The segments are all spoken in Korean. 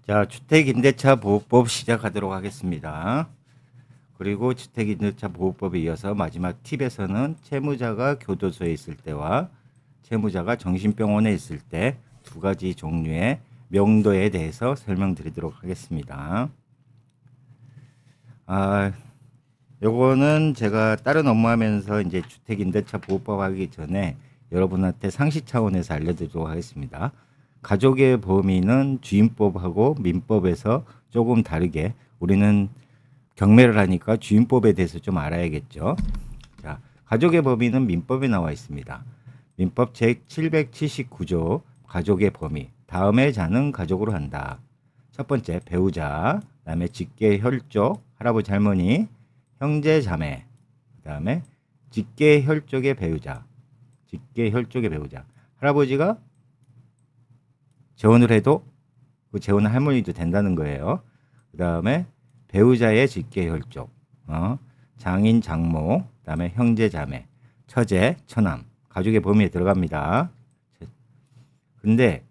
자, 주택임대차보호법 시작하도록 하겠습니다. 그리고 주택임대차보호법에 이어서 마지막 팁에서는 채무자가 교도소에 있을 때와 채무자가 정신병원에 있을 때 두 가지 종류의 명도에 대해서 설명드리도록 하겠습니다. 요거는 제가 다른 업무하면서 이제 주택임대차보호법 하기 전에 여러분한테 상식 차원에서 알려드리도록 하겠습니다. 가족의 범위는 주임법하고 민법에서 조금 다르게 우리는 경매를 하니까 주임법에 대해서 좀 알아야겠죠. 자, 가족의 범위는 민법에 나와 있습니다. 민법 제779조 가족의 범위. 다음의 자는 가족으로 한다. 첫 번째 배우자, 그다음에 직계 혈족, 할아버지 할머니, 형제 자매, 그다음에 직계 혈족의 배우자. 직계 혈족의 배우자. 할아버지가 재혼을 해도 그 재혼은 할머니도 된다는 거예요. 그다음에 배우자의 직계 혈족, 장인 장모, 그다음에 형제 자매, 처제 처남, 가족의 범위에 들어갑니다. 근데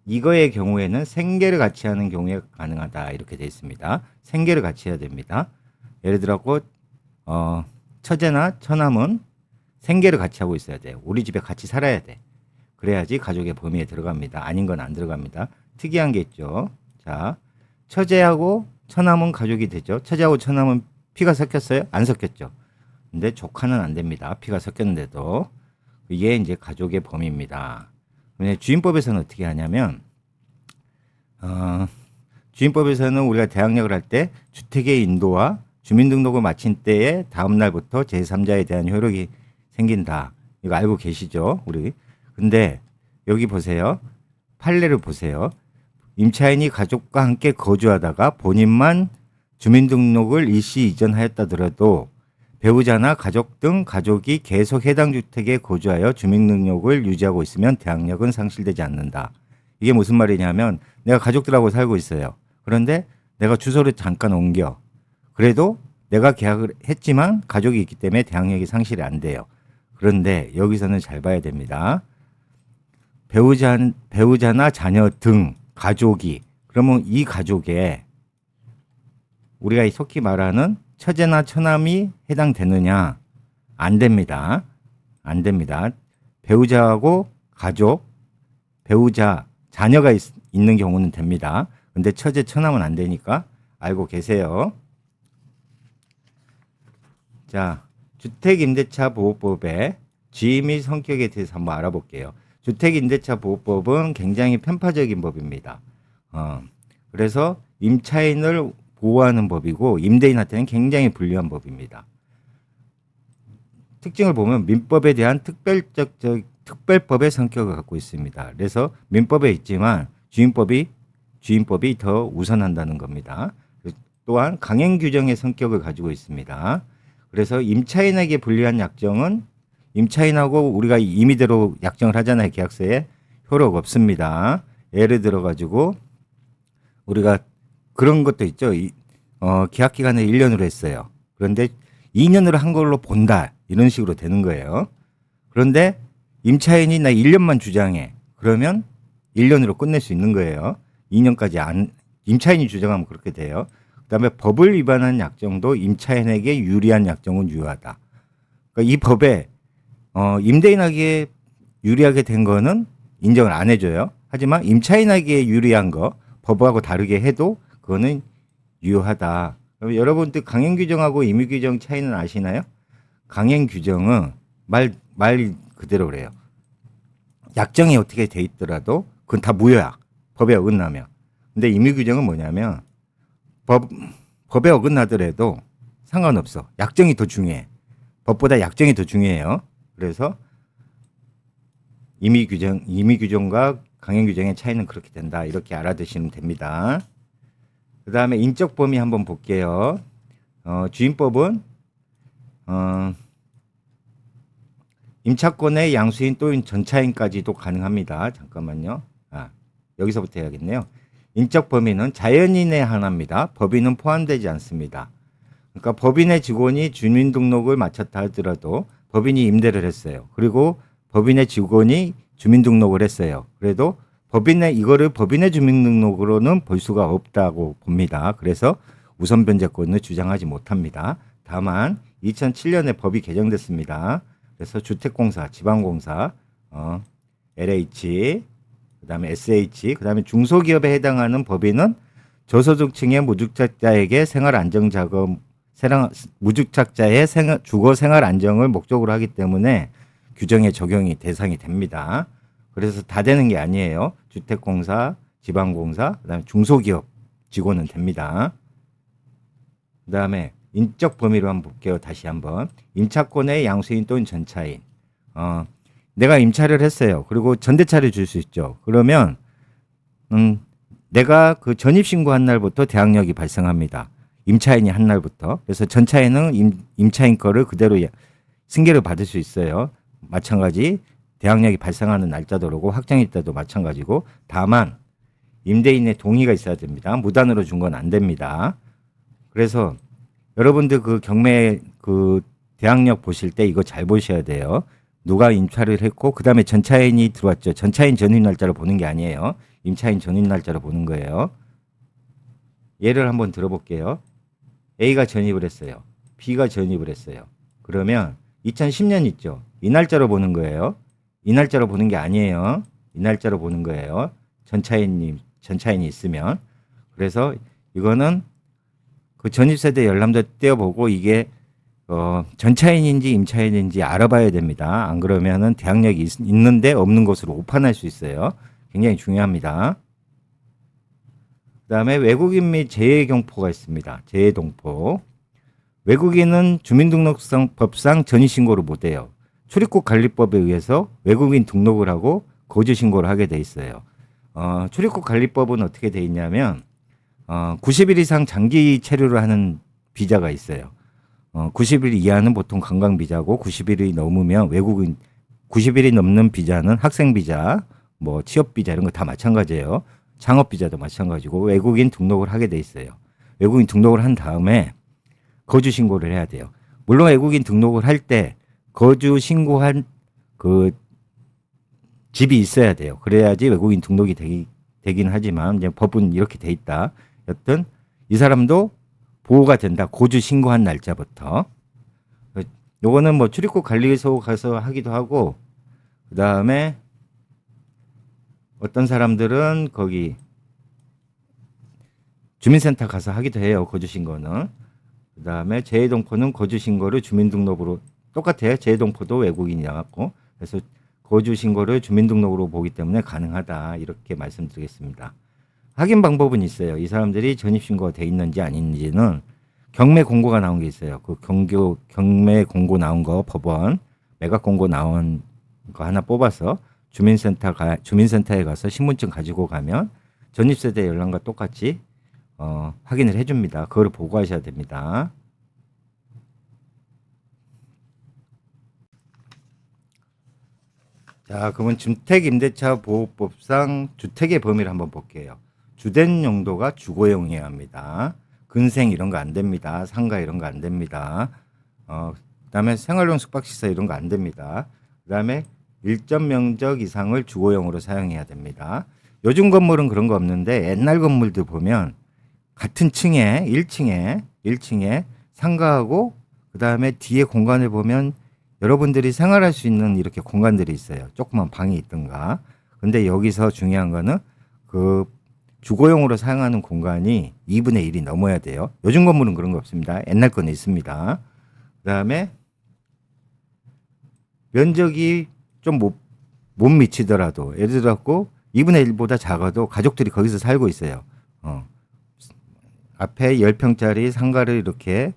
이거의 경우에는 생계를 같이 하는 경우에 가능하다 이렇게 되어 있습니다. 생계를 같이 해야 됩니다. 예를 들었고 처제나 처남은 생계를 같이 하고 있어야 돼요. 우리 집에 같이 살아야 돼. 그래야지 가족의 범위에 들어갑니다. 아닌 건 안 들어갑니다. 특이한 게 있죠. 자, 처제하고 처남은 가족이 되죠. 처제하고 처남은 피가 섞였어요? 안 섞였죠. 근데 조카는 안 됩니다. 피가 섞였는데도. 이게 이제 가족의 범위입니다. 주임법에서는 어떻게 하냐면 주임법에서는 우리가 대항력을 할 때 주택의 인도와 주민등록을 마친 때에 다음 날부터 제3자에 대한 효력이 생긴다. 이거 알고 계시죠? 우리. 근데 여기 보세요. 판례를 보세요. 임차인이 가족과 함께 거주하다가 본인만 주민등록을 일시 이전하였다더라도 배우자나 가족 등 가족이 계속 해당 주택에 거주하여 주민등록을 유지하고 있으면 대항력은 상실되지 않는다. 이게 무슨 말이냐면 내가 가족들하고 살고 있어요. 그런데 내가 주소를 잠깐 옮겨. 그래도 내가 계약을 했지만 가족이 있기 때문에 대항력이 상실이 안 돼요. 그런데 여기서는 잘 봐야 됩니다. 배우자나 자녀 등 가족이 그러면 이 가족에 우리가 속히 말하는 처제나 처남이 해당되느냐? 안 됩니다. 안 됩니다. 배우자하고 가족, 배우자, 자녀가 있는 경우는 됩니다. 근데 처제, 처남은 안 되니까 알고 계세요. 자, 주택임대차보호법의 지위 및 성격에 대해서 한번 알아볼게요. 주택임대차보호법은 굉장히 편파적인 법입니다. 그래서 임차인을 보호하는 법이고 임대인한테는 굉장히 불리한 법입니다. 특징을 보면 민법에 대한 특별법의 성격을 갖고 있습니다. 그래서 민법에 있지만 주임법이 더 우선한다는 겁니다. 또한 강행 규정의 성격을 가지고 있습니다. 그래서 임차인에게 불리한 약정은 임차인하고 우리가 임의대로 약정을 하잖아요. 계약서에 효력 없습니다. 예를 들어 가지고 우리가 그런 것도 있죠. 계약 기간을 1년으로 했어요. 그런데 2년으로 한 걸로 본다. 이런 식으로 되는 거예요. 그런데 임차인이 나 1년만 주장해. 그러면 1년으로 끝낼 수 있는 거예요. 2년까지 임차인이 주장하면 그렇게 돼요. 그다음에 법을 위반한 약정도 임차인에게 유리한 약정은 유효하다. 그러니까 이 법에 임대인에게 유리하게 된 거는 인정을 안 해줘요. 하지만 임차인에게 유리한 거 법하고 다르게 해도 그거는 유효하다. 그럼 여러분들 강행 규정하고 임의 규정 차이는 아시나요? 강행 규정은 말 그대로 그래요. 약정이 어떻게 돼 있더라도 그건 다 무효야. 법에 어긋나면. 근데 임의 규정은 뭐냐면 법에 어긋나더라도 상관없어. 약정이 더 중요해. 법보다 약정이 더 중요해요. 그래서 임의 규정과 강행 규정의 차이는 그렇게 된다. 이렇게 알아두시면 됩니다. 그 다음에 인적 범위 한번 볼게요. 주임법은 임차권의 양수인 또는 전차인까지도 가능합니다. 잠깐만요. 여기서부터 해야겠네요. 인적 범위는 자연인에 한합니다. 법인은 포함되지 않습니다. 그러니까 법인의 직원이 주민등록을 마쳤다 하더라도 법인이 임대를 했어요. 그리고 법인의 직원이 주민등록을 했어요. 그래도 이거를 법인의 주민등록으로는 볼 수가 없다고 봅니다. 그래서 우선 변제권을 주장하지 못합니다. 다만 2007년에 법이 개정됐습니다. 그래서 주택공사, 지방공사, LH, 그다음에 SH, 그다음에 중소기업에 해당하는 법인은 저소득층의 무주택자에게 무주택자의 주거 생활 안정을 목적으로 하기 때문에 규정의 적용이 대상이 됩니다. 그래서 다 되는 게 아니에요. 주택공사, 지방공사, 그다음에 중소기업 직원은 됩니다. 그다음에 인적 범위로 한번 볼게요. 다시 한번. 임차권의 양수인 또는 전차인. 내가 임차를 했어요. 그리고 전대차를 줄 수 있죠. 그러면 내가 그 전입신고한 날부터 대항력이 발생합니다. 임차인이 한 날부터. 그래서 전차인은 임차인 거를 그대로 승계를 받을 수 있어요. 마찬가지 대항력이 발생하는 날짜도 그러고 확정일 때도 마찬가지고, 다만 임대인의 동의가 있어야 됩니다. 무단으로 준 건 안 됩니다. 그래서 여러분들 그 경매 그 대항력 보실 때 이거 잘 보셔야 돼요. 누가 임차를 했고 그다음에 전차인이 들어왔죠. 전차인 전입 날짜를 보는 게 아니에요. 임차인 전입 날짜를 보는 거예요. 예를 한번 들어볼게요. A가 전입을 했어요. B가 전입을 했어요. 그러면 2010년 있죠. 이 날짜로 보는 거예요. 이 날짜로 보는 게 아니에요. 이 날짜로 보는 거예요. 전차인이 있으면. 그래서 이거는 그 전입세대 열람도 떼어보고 이게 전차인인지 임차인인지 알아봐야 됩니다. 안 그러면은 대항력이 있는데 없는 것으로 오판할 수 있어요. 굉장히 중요합니다. 그다음에 외국인 및 재외경포가 있습니다. 재외동포. 외국인은 주민등록법상 전입신고를 못해요. 출입국 관리법에 의해서 외국인 등록을 하고 거주 신고를 하게 돼 있어요. 출입국 관리법은 어떻게 돼 있냐면 90일 이상 장기 체류를 하는 비자가 있어요. 90일 이하는 보통 관광 비자고 90일이 넘으면 90일이 넘는 비자는 학생 비자, 뭐 취업 비자 이런 거 다 마찬가지예요. 창업 비자도 마찬가지고 외국인 등록을 하게 돼 있어요. 외국인 등록을 한 다음에 거주 신고를 해야 돼요. 물론 외국인 등록을 할 때 거주 신고한 그 집이 있어야 돼요. 그래야지 외국인 등록이 되긴 하지만 이제 법은 이렇게 돼 있다. 여튼 이 사람도 보호가 된다. 거주 신고한 날짜부터. 요거는 뭐 출입국 관리소 가서 하기도 하고, 그 다음에 어떤 사람들은 거기 주민센터 가서 하기도 해요. 거주 신고는. 그 다음에 재외동포는 거주 신고를 주민등록으로 똑같아요. 재외동포도 외국인이 나왔고, 그래서 거주 신고를 주민등록으로 보기 때문에 가능하다. 이렇게 말씀드리겠습니다. 확인 방법은 있어요. 이 사람들이 전입신고가 돼 있는지 아닌지는 경매 공고가 나온 게 있어요. 그 경매 공고 나온 거 법원 매각 공고 나온 거 하나 뽑아서 주민센터에 가서 신분증 가지고 가면 전입세대 열람과 똑같이 확인을 해줍니다. 그걸 보고하셔야 됩니다. 자, 그러면 주택임대차보호법상 주택의 범위를 한번 볼게요. 주된 용도가 주거용이어야 합니다. 근생 이런 거 안 됩니다. 상가 이런 거 안 됩니다. 그다음에 생활용 숙박시설 이런 거 안 됩니다. 그다음에 일정 면적 이상을 주거용으로 사용해야 됩니다. 요즘 건물은 그런 거 없는데 옛날 건물들 보면 같은 층에 1층에 상가하고 그다음에 뒤에 공간을 보면 여러분들이 생활할 수 있는 이렇게 공간들이 있어요. 조그만 방이 있든가. 근데 여기서 중요한 거는 그 주거용으로 사용하는 공간이 2분의 1이 넘어야 돼요. 요즘 건물은 그런 거 없습니다. 옛날 거는 있습니다. 그다음에 면적이 좀 못 미치더라도 예를 들어서 2분의 1보다 작아도 가족들이 거기서 살고 있어요. 앞에 10평짜리 상가를 이렇게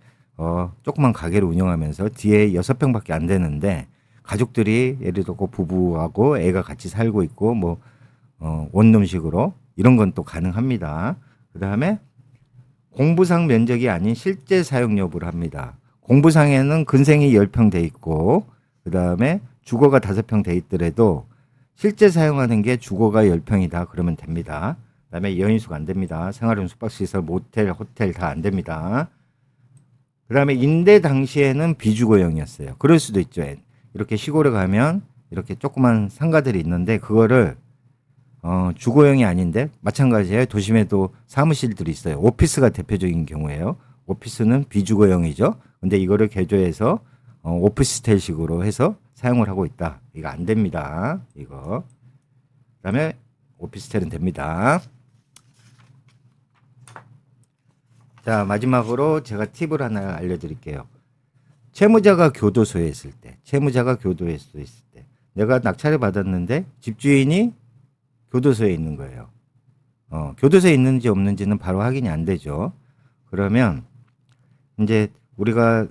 조그만 가게를 운영하면서 뒤에 6평밖에 안 되는데 가족들이 예를 들어 부부하고 애가 같이 살고 있고 뭐 원룸식으로 이런 건 또 가능합니다. 그다음에 공부상 면적이 아닌 실제 사용 여부를 합니다. 공부상에는 근생이 10평 돼 있고 그다음에 주거가 5평 돼 있더라도 실제 사용하는 게 주거가 10평이다 그러면 됩니다. 그다음에 여인수가 안 됩니다. 생활용 숙박시설, 모텔, 호텔 다 안 됩니다. 그다음에 임대 당시에는 비주거용이었어요. 그럴 수도 있죠. 이렇게 시골에 가면 이렇게 조그만 상가들이 있는데 그거를 주거용이 아닌데 마찬가지예요. 도심에도 사무실들이 있어요. 오피스가 대표적인 경우예요. 오피스는 비주거용이죠. 근데 이거를 개조해서 오피스텔식으로 해서 사용을 하고 있다. 이거 안 됩니다. 이거. 그다음에 오피스텔은 됩니다. 자, 마지막으로 제가 팁을 하나 알려드릴게요. 채무자가 교도소에 있을 때, 내가 낙찰을 받았는데 집주인이 교도소에 있는 거예요. 교도소에 있는지 없는지는 바로 확인이 안 되죠. 그러면 이제 우리가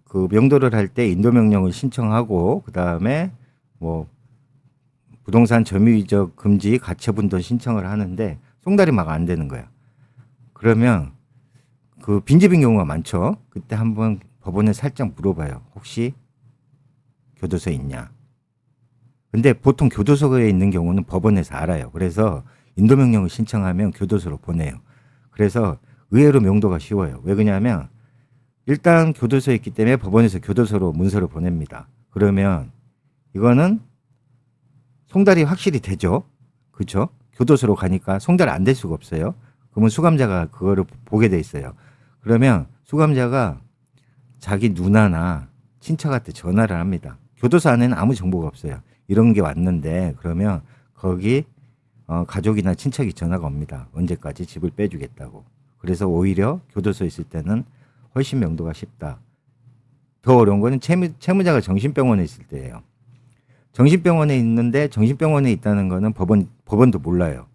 그 명도를 할 때 인도명령을 신청하고 그 다음에 뭐 부동산 점유이적 금지 가처분도 신청을 하는데 송달이 막 안 되는 거야. 그러면 그 빈집인 경우가 많죠. 그때 한번 법원에 살짝 물어봐요. 혹시 교도소에 있냐? 근데 보통 교도소에 있는 경우는 법원에서 알아요. 그래서 인도명령을 신청하면 교도소로 보내요. 그래서 의외로 명도가 쉬워요. 왜 그러냐면 일단 교도소에 있기 때문에 법원에서 교도소로 문서를 보냅니다. 그러면 이거는 송달이 확실히 되죠. 그렇죠? 교도소로 가니까 송달 안 될 수가 없어요. 그러면 수감자가 그거를 보게 돼 있어요. 그러면 수감자가 자기 누나나 친척한테 전화를 합니다. 교도소 안에는 아무 정보가 없어요. 이런 게 왔는데 그러면 거기 가족이나 친척이 전화가 옵니다. 언제까지 집을 빼주겠다고. 그래서 오히려 교도소에 있을 때는 훨씬 명도가 쉽다. 더 어려운 거는 채무자가 정신병원에 있을 때예요. 정신병원에 있는데 정신병원에 있다는 거는 법원도 몰라요.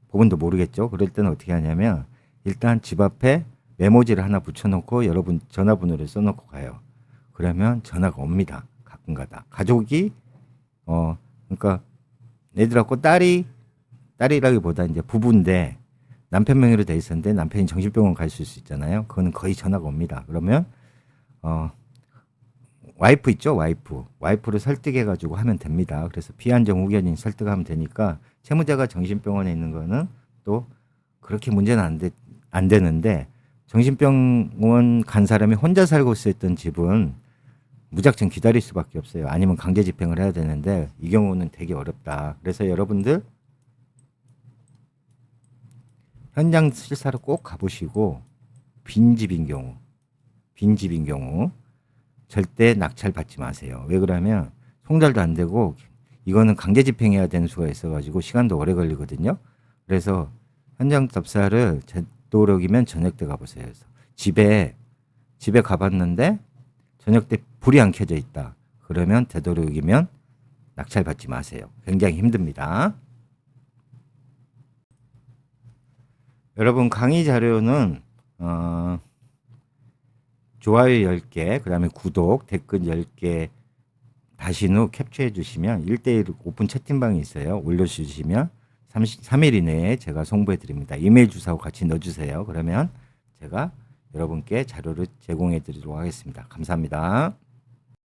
법원도 모르겠죠. 그럴 때는 어떻게 하냐면 일단 집 앞에 메모지를 하나 붙여놓고 여러분 전화번호를 써놓고 가요. 그러면 전화가 옵니다. 가끔가다. 가족이 그러니까 애들하고 딸이라기보다 이제 부부인데 남편 명의로 돼 있었는데 남편이 정신병원 갈 수 있잖아요. 그거는 거의 전화가 옵니다. 그러면 와이프 있죠? 와이프를 설득해 가지고 하면 됩니다. 그래서 피한정 후견인 설득하면 되니까 채무자가 정신병원에 있는 거는 또 그렇게 문제는 안 되는데 정신병원 간 사람이 혼자 살고 있었던 집은 무작정 기다릴 수밖에 없어요. 아니면 강제 집행을 해야 되는데 이 경우는 되게 어렵다. 그래서 여러분들 현장 실사로 꼭 가보시고 빈집인 경우 절대 낙찰 받지 마세요. 왜 그러면 송달도 안 되고 이거는 강제 집행해야 되는 수가 있어가지고 시간도 오래 걸리거든요. 그래서 현장 답사를 되도록이면 저녁 때 가보세요. 그래서 집에 가봤는데 저녁 때 불이 안 켜져 있다. 그러면 되도록이면 낙찰 받지 마세요. 굉장히 힘듭니다. 여러분 강의 자료는 좋아요 10개, 그 다음에 구독, 댓글 10개 다신 후 캡처해 주시면 1대1 오픈 채팅방이 있어요. 올려주시면 3일 이내에 제가 송부해 드립니다. 이메일 주소하고 같이 넣어주세요. 그러면 제가 여러분께 자료를 제공해 드리도록 하겠습니다. 감사합니다.